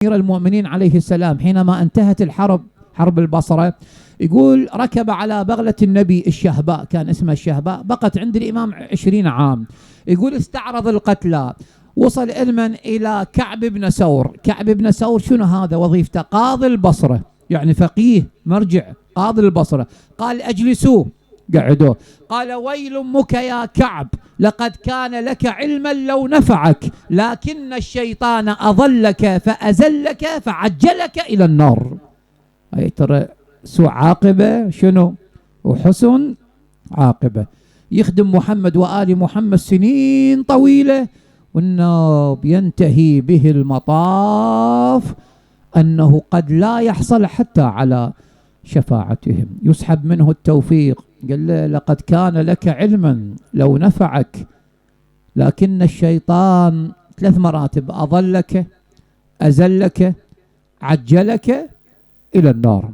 أمير المؤمنين عليه السلام حينما انتهت الحرب، حرب البصرة، يقول ركب على بغلة النبي الشهباء، كان اسمها الشهباء، بقت عند الإمام 20 عام. يقول استعرض القتلى، وصل علما إلى كعب بن ثور. كعب بن ثور شنو هذا؟ وظيفته قاضي البصرة، يعني فقيه مرجع قاضي البصرة. قال اجلسوه، قعدوه. قال ويل أمك يا كعب، لقد كان لك علما لو نفعك، لكن الشيطان أضلك فأزلك فعجلك إلى النار. أي ترى سوء عاقبة شنو؟ وحسن عاقبة. يخدم محمد وآل محمد سنين طويلة، والنوب ينتهي به المطاف أنه قد لا يحصل حتى على شفاعتهم، يسحب منه التوفيق. قال له لقد كان لك علما لو نفعك، لكن الشيطان 3 مراتب: أضلك، أزلك، عجلك إلى النار.